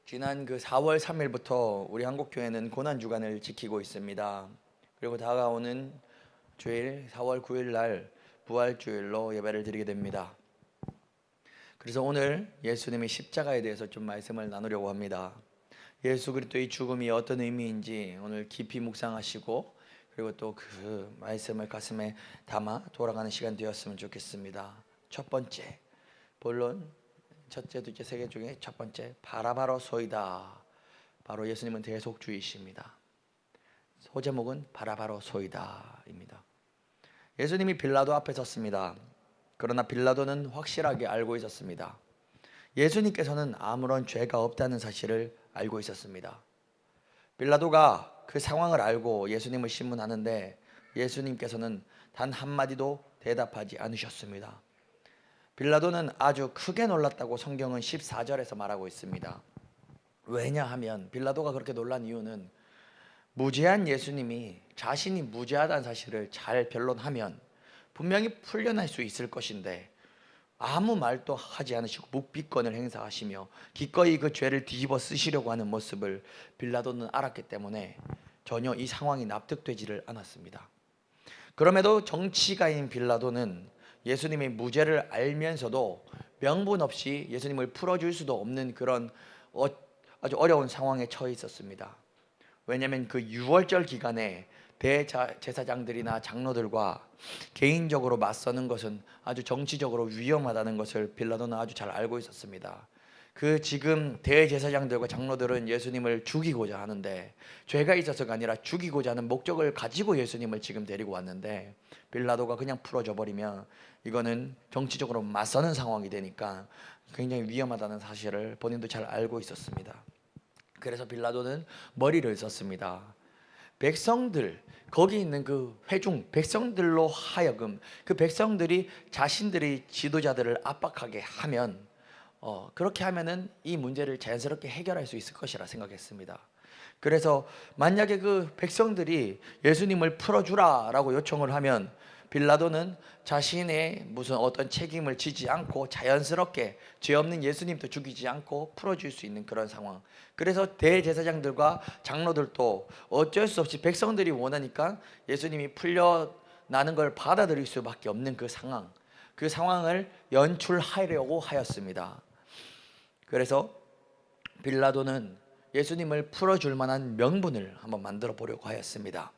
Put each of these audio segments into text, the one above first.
지난 그 4월 3일부터 우리 한국교회는 고난주간을 지키고 있습니다. 그리고 다가오는 주일 4월 9일 날 부활주일로 예배를 드리게 됩니다. 그래서 오늘 예수님의 십자가에 대해서 좀 말씀을 나누려고 합니다. 예수 그리스도의 죽음이 어떤 의미인지 오늘 깊이 묵상하시고 그리고 또 그 말씀을 가슴에 담아 돌아가는 시간 되었으면 좋겠습니다. 첫 번째 본론, 첫째, 둘째, 세 개 중에 첫 번째 바라바로소이다. 바로 예수님은 대속주이십니다. 소제목은 바라바로소이다입니다. 예수님이 빌라도 앞에 섰습니다. 그러나 빌라도는 확실하게 알고 있었습니다. 예수님께서는 아무런 죄가 없다는 사실을 알고 있었습니다. 빌라도가 그 상황을 알고 예수님을 신문하는데 예수님께서는 단 한마디도 대답하지 않으셨습니다. 빌라도는 아주 크게 놀랐다고 성경은 14절에서 말하고 있습니다. 왜냐하면 빌라도가 그렇게 놀란 이유는 무죄한 예수님이 자신이 무죄하다는 사실을 잘 변론하면 분명히 풀려날 수 있을 것인데 아무 말도 하지 않으시고 묵비권을 행사하시며 기꺼이 그 죄를 뒤집어 쓰시려고 하는 모습을 빌라도는 알았기 때문에 전혀 이 상황이 납득되지를 않았습니다. 그럼에도 정치가인 빌라도는 예수님의 무죄를 알면서도 명분 없이 예수님을 풀어줄 수도 없는 그런 아주 어려운 상황에 처해 있었습니다. 왜냐하면 그 6월절 기간에 대제사장들이나 장로들과 개인적으로 맞서는 것은 아주 정치적으로 위험하다는 것을 빌라도는 아주 잘 알고 있었습니다. 그 지금 대제사장들과 장로들은 예수님을 죽이고자 하는데 죄가 있어서가 아니라 죽이고자 하는 목적을 가지고 예수님을 지금 데리고 왔는데 빌라도가 그냥 풀어줘 버리면 이거는 정치적으로 맞서는 상황이 되니까 굉장히 위험하다는 사실을 본인도 잘 알고 있었습니다. 그래서 빌라도는 머리를 썼습니다. 백성들, 거기 있는 그 회중 백성들로 하여금 그 백성들이 자신들의 지도자들을 압박하게 하면 그렇게 하면은 이 문제를 자연스럽게 해결할 수 있을 것이라 생각했습니다. 그래서 만약에 그 백성들이 예수님을 풀어주라라고 요청을 하면 빌라도는 자신의 무슨 어떤 책임을 지지 않고 자연스럽게 죄 없는 예수님도 죽이지 않고 풀어줄 수 있는 그런 상황. 그래서 대제사장들과 장로들도 어쩔 수 없이 백성들이 원하니까 예수님이 풀려나는 걸 받아들일 수밖에 없는 그 상황, 그 상황을 연출하려고 하였습니다. 그래서 빌라도는 예수님을 풀어줄 만한 명분을 한번 만들어 보려고 하였습니다.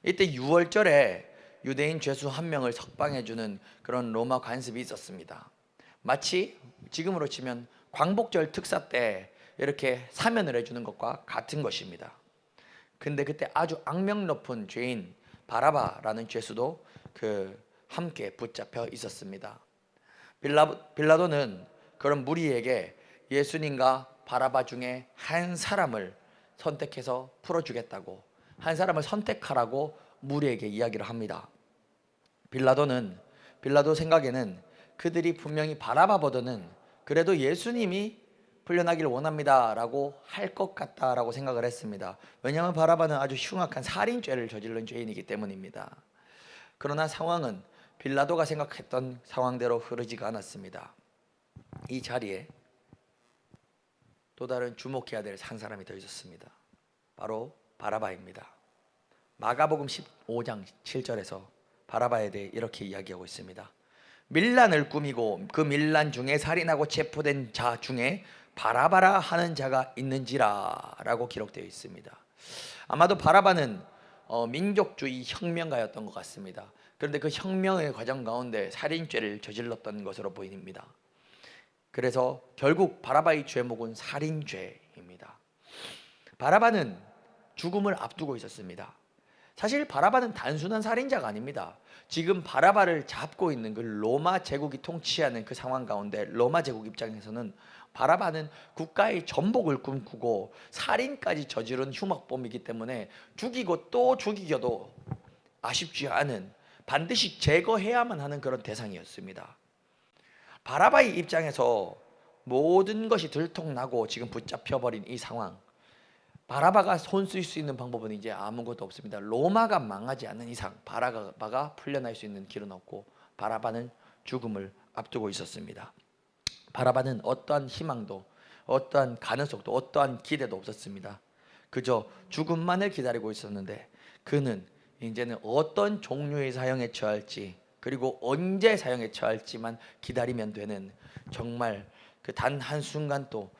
이때 6월절에 유대인 죄수 한 명을 석방해주는 그런 로마 관습이 있었습니다. 마치 지금으로 치면 광복절 특사 때 이렇게 사면을 해주는 것과 같은 것입니다. 근데 그때 아주 악명 높은 죄인 바라바라는 죄수도 함께 붙잡혀 있었습니다. 빌라도는 그런 무리에게 예수님과 바라바 중에 한 사람을 선택해서 풀어주겠다고, 한 사람을 선택하라고 무리에게 이야기를 합니다. 빌라도 생각에는 그들이 분명히 바라바보다는 그래도 예수님이 풀려나기를 원합니다 라고 할 것 같다라고 생각을 했습니다. 왜냐하면 바라바는 아주 흉악한 살인죄를 저지른 죄인이기 때문입니다. 그러나 상황은 빌라도가 생각했던 상황대로 흐르지가 않았습니다. 이 자리에 또 다른 주목해야 될 한 사람이 더 있었습니다. 바로 바라바입니다. 마가복음 15장 7절에서 바라바에 대해 이렇게 이야기하고 있습니다. 밀란을 꾸미고 그 밀란 중에 살인하고 체포된 자 중에 바라바라 하는 자가 있는지라 라고 기록되어 있습니다. 아마도 바라바는 민족주의 혁명가였던 것 같습니다. 그런데 그 혁명의 과정 가운데 살인죄를 저질렀던 것으로 보입니다. 그래서 결국 바라바의 죄목은 살인죄입니다. 바라바는 죽음을 앞두고 있었습니다. 사실 바라바는 단순한 살인자가 아닙니다. 지금 바라바를 잡고 있는 그 로마 제국이 통치하는 그 상황 가운데 로마 제국 입장에서는 바라바는 국가의 전복을 꿈꾸고 살인까지 저지른 흉악범이기 때문에 죽이고 또 죽이겨도 아쉽지 않은, 반드시 제거해야만 하는 그런 대상이었습니다. 바라바의 입장에서 모든 것이 들통나고 지금 붙잡혀버린 이 상황, 바라바가 손 쓸 수 있는 방법은 이제 아무것도 없습니다. 로마가 망하지 않는 이상 바라바가 풀려날 수 있는 길은 없고 바라바는 죽음을 앞두고 있었습니다. 바라바는 어떠한 희망도 어떠한 가능성도 어떠한 기대도 없었습니다. 그저 죽음만을 기다리고 있었는데 그는 이제는 어떤 종류의 사형에 처할지 그리고 언제 사형에 처할지만 기다리면 되는, 정말 그 단 한순간도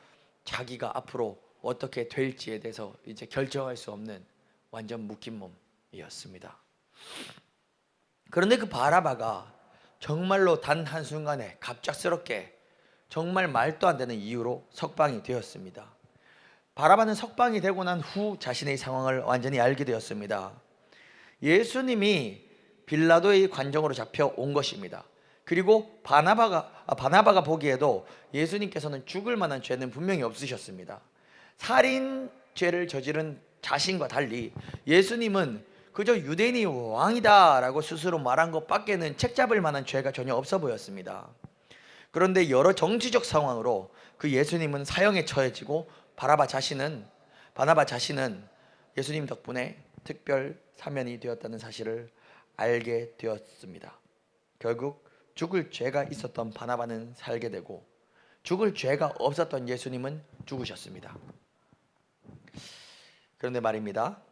자기가 앞으로 어떻게 될지에 대해서 이제 결정할 수 없는 완전 묶인 몸이었습니다. 그런데 그 바라바가 정말로 단 한순간에 갑작스럽게 정말 말도 안 되는 이유로 석방이 되었습니다. 바라바는 석방이 되고 난 후 자신의 상황을 완전히 알게 되었습니다. 예수님이 빌라도의 관정으로 잡혀온 것입니다. 그리고 바나바가 보기에도 예수님께서는 죽을 만한 죄는 분명히 없으셨습니다. 살인 죄를 저지른 자신과 달리 예수님은 그저 유대인이 왕이다 라고 스스로 말한 것밖에는 책잡을 만한 죄가 전혀 없어 보였습니다. 그런데 여러 정치적 상황으로 그 예수님은 사형에 처해지고 바나바 자신은 예수님 덕분에 특별 사면이 되었다는 사실을 알게 되었습니다. 결국 죽을 죄가 있었던 바나바는 살게 되고 죽을 죄가 없었던 예수님은 죽으셨습니다. 그런데 말입니다,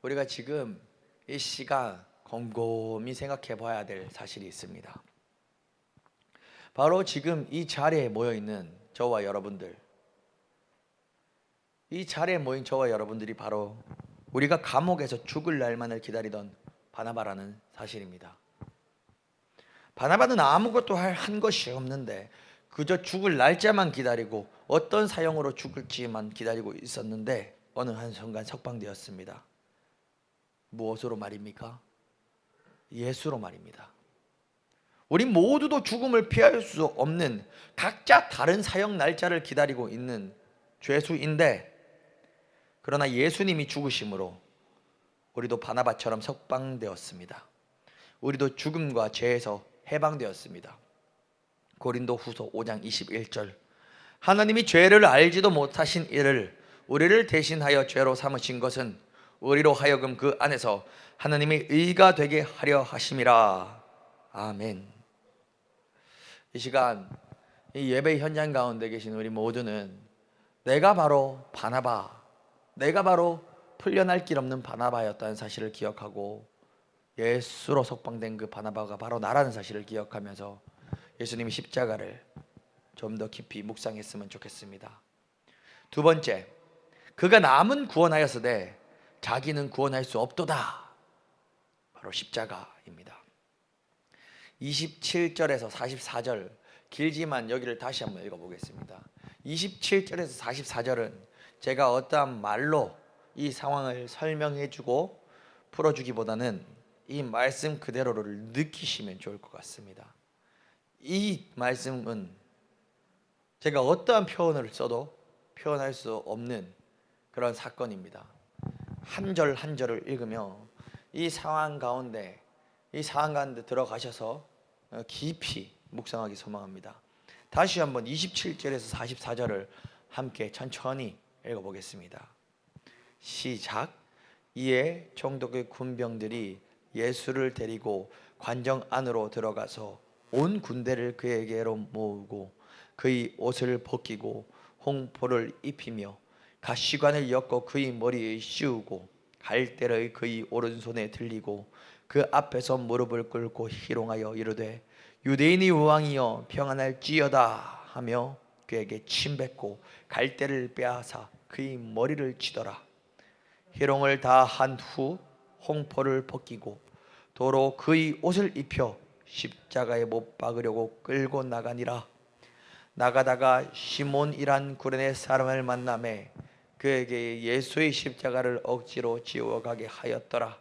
우리가 지금 이 시간 곰곰이 생각해 봐야 될 사실이 있습니다. 바로 지금 이 자리에 모여 있는 저와 여러분들, 이 자리에 모인 저와 여러분들이 바로 우리가 감옥에서 죽을 날만을 기다리던 바나바라는 사실입니다. 바나바는 아무것도 한 것이 없는데 그저 죽을 날짜만 기다리고 어떤 사형으로 죽을지만 기다리고 있었는데 어느 한순간 석방되었습니다. 무엇으로 말입니까? 예수로 말입니다. 우리 모두도 죽음을 피할 수 없는 각자 다른 사형 날짜를 기다리고 있는 죄수인데, 그러나 예수님이 죽으심으로 우리도 바나바처럼 석방되었습니다. 우리도 죽음과 죄에서 해방되었습니다. 고린도후서 5장 21절, 하나님이 죄를 알지도 못하신 이를 우리를 대신하여 죄로 삼으신 것은 우리로 하여금 그 안에서 하나님의 의가 되게 하려 하심이라. 아멘. 이 시간 이 예배 현장 가운데 계신 우리 모두는 내가 바로 바나바, 내가 바로 풀려날 길 없는 바나바였다는 사실을 기억하고 예수로 석방된 그 바나바가 바로 나라는 사실을 기억하면서 예수님의 십자가를 좀 더 깊이 묵상했으면 좋겠습니다. 두 번째, 그가 남은 구원하였으되 자기는 구원할 수 없도다. 바로 십자가입니다. 27절에서 44절, 길지만 여기를 다시 한번 읽어보겠습니다. 27절에서 44절은 제가 어떠한 말로 이 상황을 설명해주고 풀어주기보다는 이 말씀 그대로를 느끼시면 좋을 것 같습니다. 이 말씀은 제가 어떠한 표현을 써도 표현할 수 없는 그런 사건입니다. 한 절 한 절을 읽으며 이 상황 가운데 들어가셔서 깊이 묵상하기 소망합니다. 다시 한번 27절에서 44절을 함께 천천히 읽어보겠습니다. 시작. 이에 총독의 군병들이 예수를 데리고 관정 안으로 들어가서 온 군대를 그에게로 모으고 그의 옷을 벗기고 홍포를 입히며 가시관을 엮어 그의 머리에 씌우고 갈대를 그의 오른손에 들리고 그 앞에서 무릎을 꿇고 희롱하여 이르되 유대인의 왕이여 평안할지어다 하며 그에게 침뱉고 갈대를 빼앗아 그의 머리를 치더라. 희롱을 다 한 후 홍포를 벗기고 도로 그의 옷을 입혀 십자가에 못 박으려고 끌고 나가니라. 나가다가 시몬이란 구레네 사람을 만나매 그에게 예수의 십자가를 억지로 지워가게 하였더라.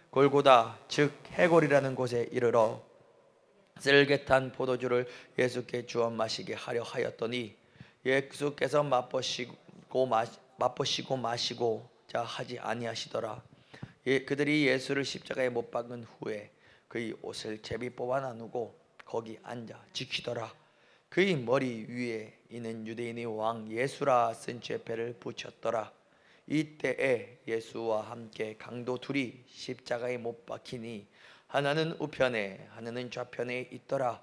골고다 즉 해골이라는 곳에 이르러 쓸개탄 포도주를 예수께 주어 마시게 하려 하였더니 예수께서 맛보시고 마시고자 하지 아니하시더라. 그들이 예수를 십자가에 못 박은 후에 그의 옷을 제비 뽑아 나누고 거기 앉아 지키더라. 그의 머리 위에 이는 유대인의 왕 예수라 쓴 죄패를 붙였더라. 이때에 예수와 함께 강도 둘이 십자가에 못 박히니 하나는 우편에 하나는 좌편에 있더라.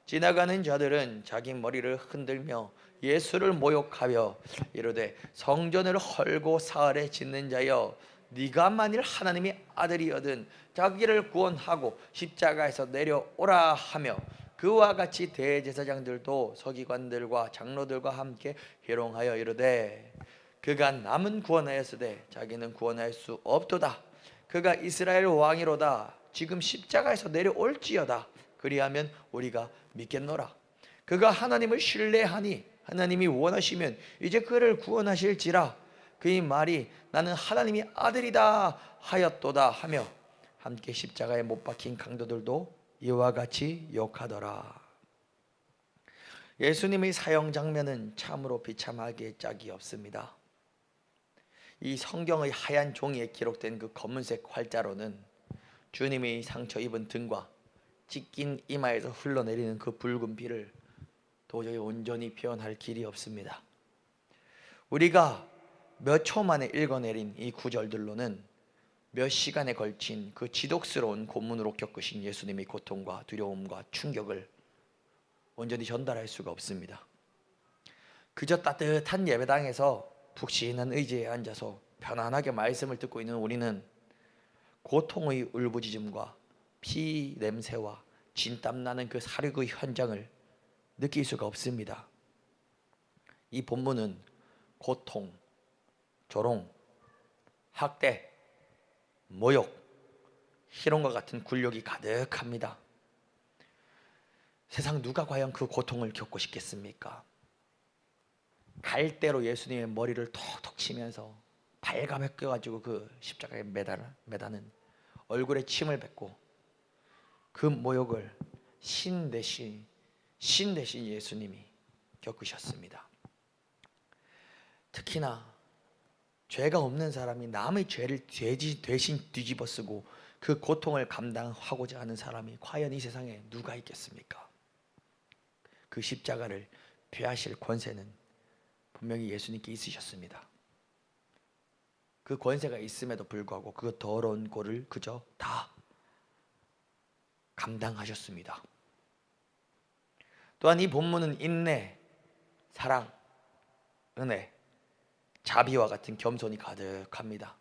지나가는 자들은 자기 머리를 흔들며 예수를 모욕하여 이르되 성전을 헐고 사흘에 짓는 자여, 네가 만일 하나님의 아들이거든 자기를 구원하고 십자가에서 내려오라 하며, 그와 같이 대제사장들도 서기관들과 장로들과 함께 희롱하여 이르되 그가 남은 구원하였으되 자기는 구원할 수 없도다. 그가 이스라엘 왕이로다. 지금 십자가에서 내려올지어다. 그리하면 우리가 믿겠노라. 그가 하나님을 신뢰하니 하나님이 원하시면 이제 그를 구원하실지라. 그의 말이 나는 하나님의 아들이다 하였도다 하며 함께 십자가에 못 박힌 강도들도 이와 같이 욕하더라. 예수님의 사형 장면은 참으로 비참하게 짝이 없습니다. 이 성경의 하얀 종이에 기록된 그 검은색 활자로는 주님이 상처 입은 등과 찢긴 이마에서 흘러내리는 그 붉은 피를 도저히 온전히 표현할 길이 없습니다. 우리가 몇 초 만에 읽어내린 이 구절들로는 몇 시간에 걸친 그 지독스러운 고문으로 겪으신 예수님의 고통과 두려움과 충격을 온전히 전달할 수가 없습니다. 그저 따뜻한 예배당에서 푹신한 의자에 앉아서 편안하게 말씀을 듣고 있는 우리는 고통의 울부짖음과 피 냄새와 진땀 나는 그 사륙의 현장을 느낄 수가 없습니다. 이 본문은 고통, 조롱, 학대, 모욕, 희롱과 같은 굴욕이 가득합니다. 세상 누가 과연 그 고통을 겪고 싶겠습니까? 갈대로 예수님의 머리를 톡톡 치면서 발가벗겨가지고 그 십자가에 매다는, 얼굴에 침을 뱉고 그 모욕을 신 대신 예수님이 겪으셨습니다. 특히나 죄가 없는 사람이 남의 죄를 대신 뒤집어 쓰고 그 고통을 감당하고자 하는 사람이 과연 이 세상에 누가 있겠습니까? 그 십자가를 피하실 권세는 분명히 예수님께 있으셨습니다. 그 권세가 있음에도 불구하고 그 더러운 꼴을 그저 다 감당하셨습니다. 또한 이 본문은 인내, 사랑, 은혜, 자비와 같은 겸손이 가득합니다.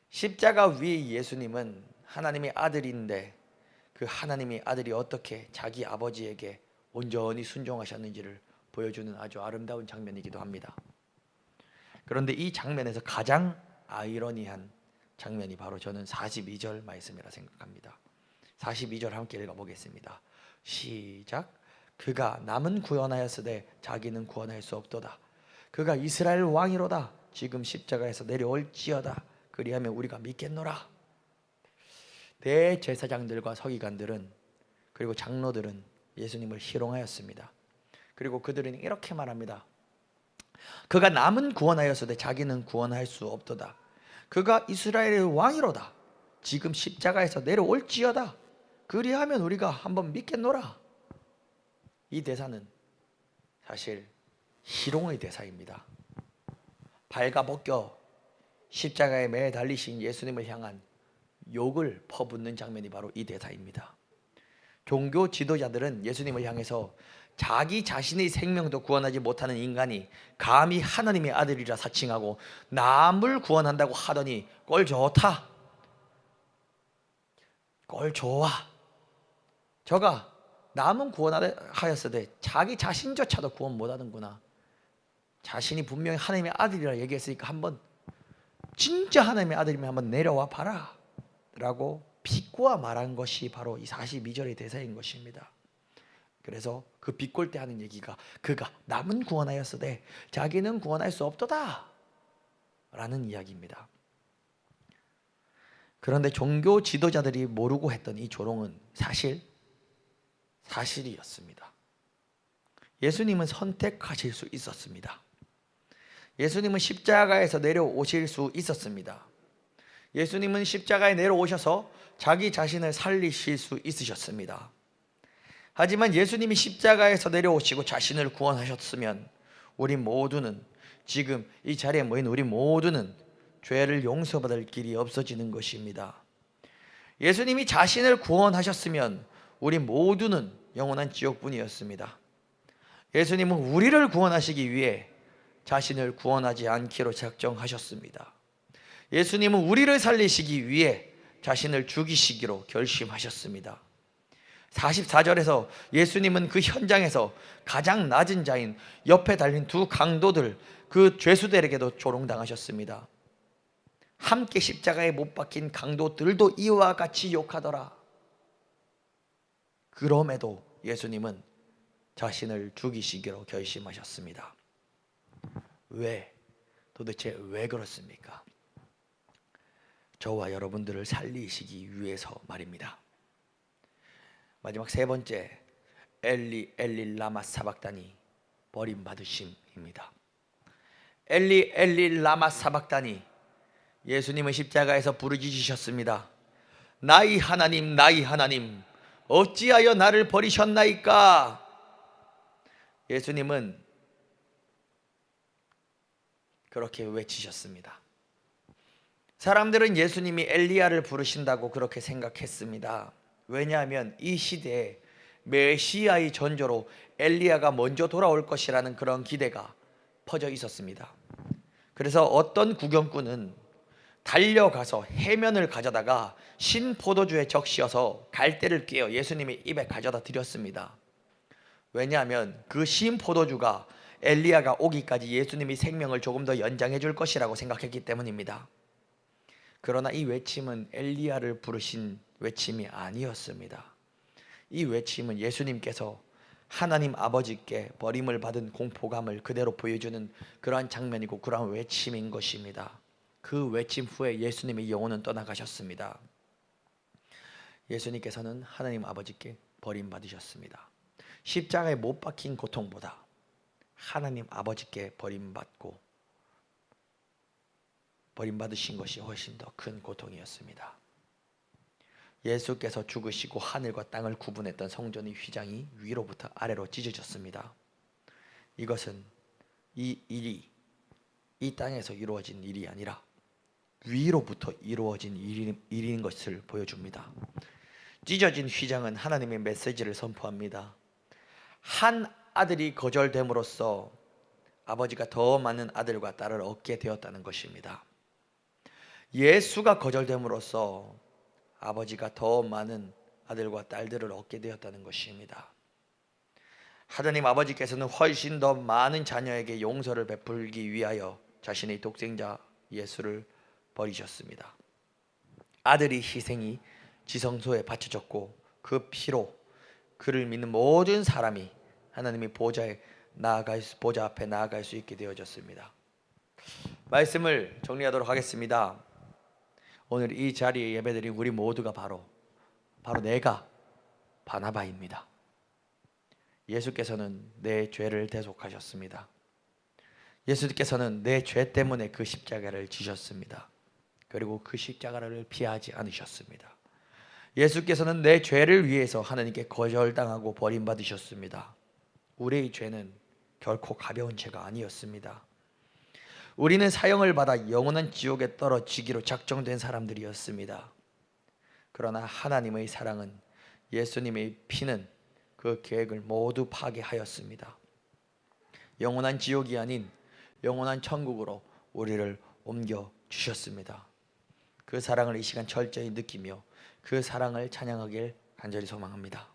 십자가 위의 예수님은 하나님의 아들인데 그 하나님의 아들이 어떻게 자기 아버지에게 온전히 순종하셨는지를 보여주는 아주 아름다운 장면이기도 합니다. 그런데 이 장면에서 가장 아이러니한 장면이 바로 저는 42절 말씀이라 생각합니다. 42절 함께 읽어보겠습니다. 시작. 그가 남은 구원하였으되 자기는 구원할 수 없도다. 그가 이스라엘 왕이로다. 지금 십자가에서 내려올지어다. 그리하면 우리가 믿겠노라. 대제사장들과 서기관들은 그리고 장로들은 예수님을 희롱하였습니다. 그리고 그들은 이렇게 말합니다. 그가 남은 구원하였으되 자기는 구원할 수 없도다. 그가 이스라엘의 왕이로다. 지금 십자가에서 내려올지어다. 그리하면 우리가 한번 믿겠노라. 이 대사는 사실 희롱의 대사입니다. 발가벗겨 십자가에 매달리신 예수님을 향한 욕을 퍼붓는 장면이 바로 이 대사입니다. 종교 지도자들은 예수님을 향해서 자기 자신의 생명도 구원하지 못하는 인간이 감히 하나님의 아들이라 사칭하고 남을 구원한다고 하더니 꼴 좋다, 꼴 좋아, 저가 남은 구원하였으되 자기 자신조차도 구원 못하는구나. 자신이 분명히 하나님의 아들이라 얘기했으니까 한번 진짜 하나님의 아들이면 한번 내려와 봐라 라고 비꼬아 말한 것이 바로 이 42절의 대사인 것입니다. 그래서 그 비꼴 때 하는 얘기가 그가 남은 구원하였으되 자기는 구원할 수 없도다 라는 이야기입니다. 그런데 종교 지도자들이 모르고 했던 이 조롱은 사실이었습니다. 예수님은 선택하실 수 있었습니다. 예수님은 십자가에서 내려오실 수 있었습니다. 예수님은 십자가에 내려오셔서 자기 자신을 살리실 수 있으셨습니다. 하지만 예수님이 십자가에서 내려오시고 자신을 구원하셨으면 우리 모두는, 지금 이 자리에 모인 우리 모두는 죄를 용서받을 길이 없어지는 것입니다. 예수님이 자신을 구원하셨으면 우리 모두는 영원한 지옥뿐이었습니다. 예수님은 우리를 구원하시기 위해 자신을 구원하지 않기로 작정하셨습니다. 예수님은 우리를 살리시기 위해 자신을 죽이시기로 결심하셨습니다. 44절에서 예수님은 그 현장에서 가장 낮은 자인 옆에 달린 두 강도들, 그 죄수들에게도 조롱당하셨습니다. 함께 십자가에 못 박힌 강도들도 이와 같이 욕하더라. 그럼에도 예수님은 자신을 죽이시기로 결심하셨습니다. 도대체 왜 그렇습니까? 저와 여러분들을 살리시기 위해서 말입니다. 마지막 세 번째, 엘리 엘리 라마 사박다니, 버림받으심입니다. 엘리 엘리 라마 사박다니, 예수님은 십자가에서 부르짖으셨습니다. 나의 하나님, 나의 하나님, 어찌하여 나를 버리셨나이까? 예수님은 그렇게 외치셨습니다. 사람들은 예수님이 엘리야를 부르신다고 그렇게 생각했습니다. 왜냐하면 이 시대에 메시아의 전조로 엘리야가 먼저 돌아올 것이라는 그런 기대가 퍼져 있었습니다. 그래서 어떤 구경꾼은 달려가서 해면을 가져다가 신 포도주에 적셔서 갈대를 꿰어 예수님의 입에 가져다 드렸습니다. 왜냐하면 그 신 포도주가 엘리야가 오기까지 예수님이 생명을 조금 더 연장해 줄 것이라고 생각했기 때문입니다. 그러나 이 외침은 엘리야를 부르신 외침이 아니었습니다. 이 외침은 예수님께서 하나님 아버지께 버림을 받은 공포감을 그대로 보여주는 그러한 장면이고 그러한 외침인 것입니다. 그 외침 후에 예수님의 영혼은 떠나가셨습니다. 예수님께서는 하나님 아버지께 버림받으셨습니다. 십자가에 못 박힌 고통보다 하나님 아버지께 버림받으신 것이 훨씬 더 큰 고통이었습니다. 예수께서 죽으시고 하늘과 땅을 구분했던 성전의 휘장이 위로부터 아래로 찢어졌습니다. 이것은 이 일이 이 땅에서 이루어진 일이 아니라 위로부터 이루어진 일인 것을 보여줍니다. 찢어진 휘장은 하나님의 메시지를 선포합니다. 한 아들이 거절됨으로써 아버지가 더 많은 아들과 딸을 얻게 되었다는 것입니다. 예수가 거절됨으로써 아버지가 더 많은 아들과 딸들을 얻게 되었다는 것입니다. 하나님 아버지께서는 훨씬 더 많은 자녀에게 용서를 베풀기 위하여 자신의 독생자 예수를 버리셨습니다. 아들의 희생이 지성소에 바쳐졌고 그 피로 그를 믿는 모든 사람이 하나님의 보좌 앞에 나아갈 수 있게 되어졌습니다. 말씀을 정리하도록 하겠습니다. 오늘 이 자리에 예배드린 우리 모두가 바로 내가 바나바입니다. 예수께서는 내 죄를 대속하셨습니다. 예수께서는 내 죄 때문에 그 십자가를 지셨습니다. 그리고 그 십자가를 피하지 않으셨습니다. 예수께서는 내 죄를 위해서 하나님께 거절당하고 버림받으셨습니다. 우리의 죄는 결코 가벼운 죄가 아니었습니다. 우리는 사형을 받아 영원한 지옥에 떨어지기로 작정된 사람들이었습니다. 그러나 하나님의 사랑은, 예수님의 피는 그 계획을 모두 파괴하였습니다. 영원한 지옥이 아닌 영원한 천국으로 우리를 옮겨 주셨습니다. 그 사랑을 이 시간 철저히 느끼며 그 사랑을 찬양하길 간절히 소망합니다.